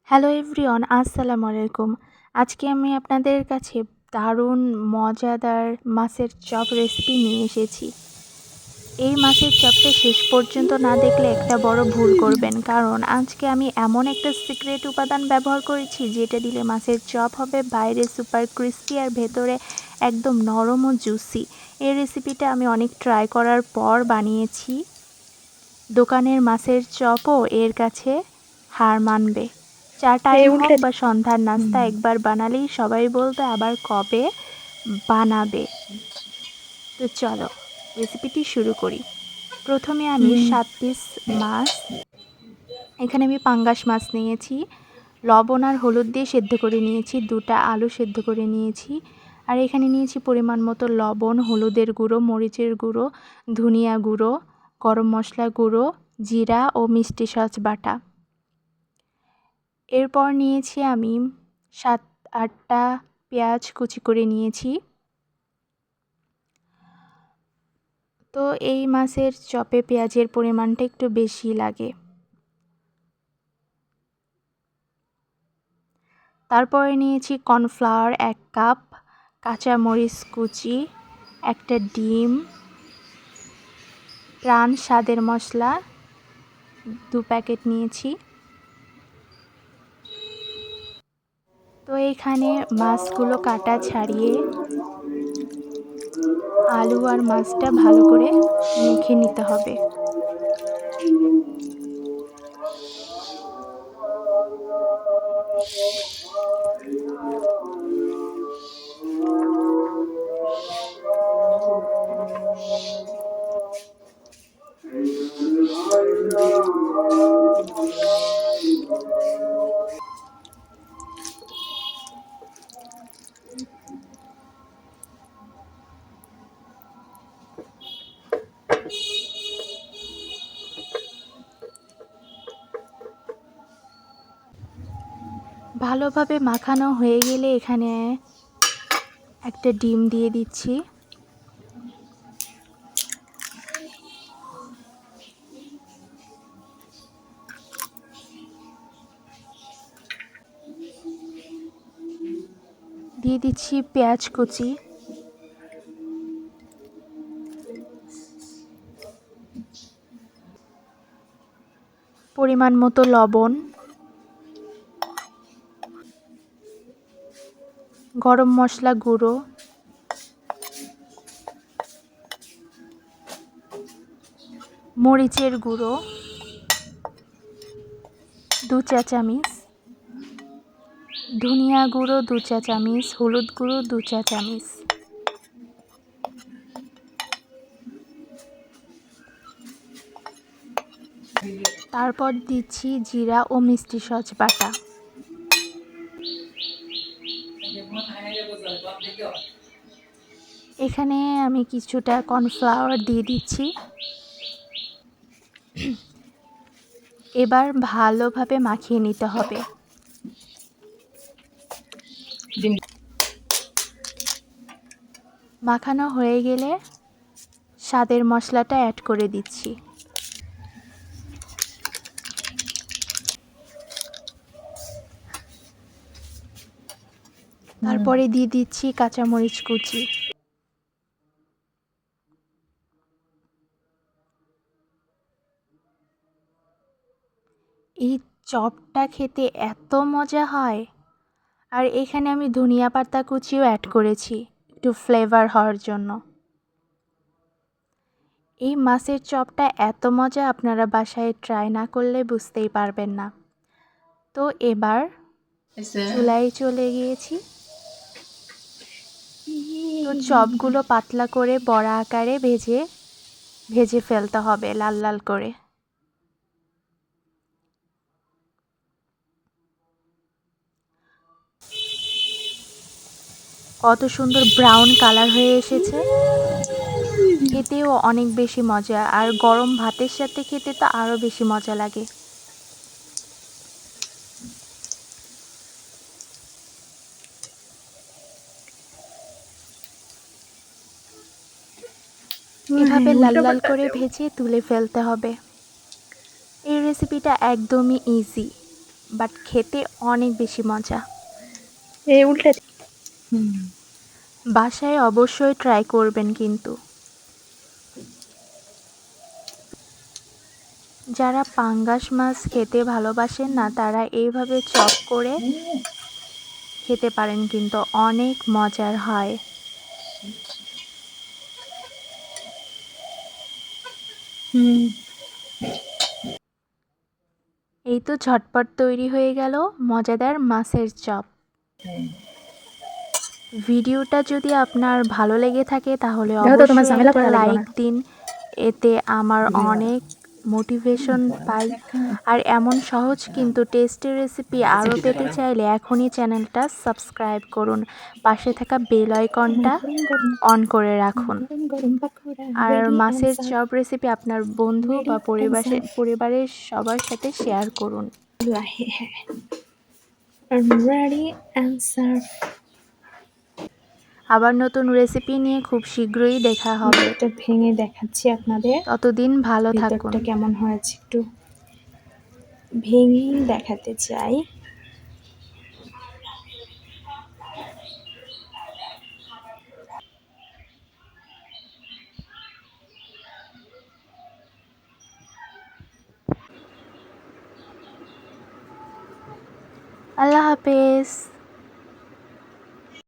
Hello everyone, আসসালামু আলাইকুম। আজকে আমি আপনাদের কাছে দারুণ মজাদার মাছের চপ রেসিপি নিয়ে এসেছি। এই মাছের চপটা শেষ পর্যন্ত না দেখলে একটা বড় ভুল করবেন, কারণ আজকে আমি এমন একটা সিক্রেট উপাদান ব্যবহার করেছি যেটা দিলে মাছের চপ হবে বাইরে সুপার ক্রিস্পি আর ভেতরে একদম নরম ও জুসি। এই রেসিপিটা আমি অনেক ট্রাই করার পর বানিয়েছি। দোকানের মাছের চপও এর কাছে হার মানবে। চা টাইম হোক বা সন্ধ্যার নাস্তা একবার বানালেই সবাই বলবে আবার কবে বানাবে। তো চলো রেসিপিটি শুরু করি। প্রথমে আমি 7 পিস মাছ, এখানে আমি পাঙ্গাস মাছ নিয়েছি, লবণ আর হলুদ দিয়ে সেদ্ধ করে নিয়েছি, 2টা আলু সেদ্ধ করে নিয়েছি, আর এখানে নিয়েছি পরিমাণ মতো লবণ, হলুদের গুঁড়ো, মরিচের গুঁড়ো, ধনিয়া গুঁড়ো, গরম মশলা গুঁড়ো, জিরা ও মিষ্টি সস বাটা। এরপর নিয়েছি আমি 7-8টা পেঁয়াজ কুচি করে নিয়েছি। তো এই মাছের চপে পেঁয়াজের পরিমাণটা একটু বেশি লাগে। তারপরে নিয়েছি কর্নফ্লাওয়ার 1 কাপ, কাঁচামরিচ কুচি, একটা ডিম, প্রাণ স্বাদের মশলা 2 প্যাকেট নিয়েছি। তো এখানে মাছগুলো কাটা ছাড়িয়ে আলু আর মাছটা ভালো করে মেখে নিতে হবে। ভালোভাবে মাখানো হয়ে গেলে এখানে একটা ডিম দিয়ে দিচ্ছি। দিয়ে দিচ্ছি পেঁয়াজ কুচি, পরিমাণ মতো লবণ, গরম মশলা গুঁড়ো, মরিচের গুঁড়ো 2 চা চামচ, ধনিয়া গুঁড়ো 2 চা চামচ, হলুদ গুঁড়ো 2 চা চামচ। তারপর দিচ্ছি জিরা ও মিষ্টি সস বাটা। এখানে আমি কিছুটা কর্নফ্লাওয়ার দিয়ে দিচ্ছি। এবার ভালোভাবে মাখিয়ে নিতে হবে। মাখানো হয়ে গেলে স্বাদের মশলাটা অ্যাড করে দিচ্ছি। তারপরে দিয়ে দিচ্ছি কাঁচামরিচ কুচি। এই চপটা খেতে এত মজা হয়। আর এখানে আমি ধনিয়া পাতা কুচিও অ্যাড করেছি একটু ফ্লেভার হওয়ার জন্য। এই মাছের চপটা এত মজা, আপনারা বাসায় ট্রাই না করলে বুঝতেই পারবেন না। তো এবার চুলায় চলে গিয়েছি। তো চপগুলো পাতলা করে বড়া আকারে ভেজে ফেলতে হবে লাল লাল করে। কত সুন্দর ব্রাউন কালার হয়ে এসেছে, খেতেও অনেক বেশি মজা, আর গরম ভাতের সাথে খেতে তো আরও বেশি মজা লাগে। এভাবে লাল লাল করে ভেজে তুলে ফেলতে হবে। এই রেসিপিটা একদমই ইজি। বাট খেতে অনেক বেশি মজা। এই উল্টে বাসায় অবশ্যই ট্রাই করবেন কিন্তু। যারা পাঙ্গাস মাছ খেতে ভালোবাসেন না তারা এইভাবে চপ করে খেতে পারেন, কিন্তু অনেক মজার হয়। এই তো ঝটপট তৈরি হয়ে গেল মজাদার মাছের চপ। ভিডিওটা যদি আপনার ভালো লেগে থাকে তাহলে অবশ্যই একটা লাইক দিন, এতে আমার অনেক মোটিভেশন পাই। আর এমন সহজ কিন্তু টেস্টি রেসিপি আরও পেতে চাইলে এখনই চ্যানেলটা সাবস্ক্রাইব করুন, পাশে থাকা বেল আইকনটা অন করে রাখুন। আর মাছের চপ রেসিপি আপনার বন্ধু বা পরিবারের সবার সাথে শেয়ার করুন। আবার নতুন রেসিপি নিয়ে খুব শীঘ্রই দেখা হবে। এটা ভেঙে দেখাচ্ছি আপনাদের, ততদিন ভালো থাকুন। ভিতরটা কেমন হয়েছে একটু ভেঙেই দেখাতে চাই। আল্লাহ হাফেজ।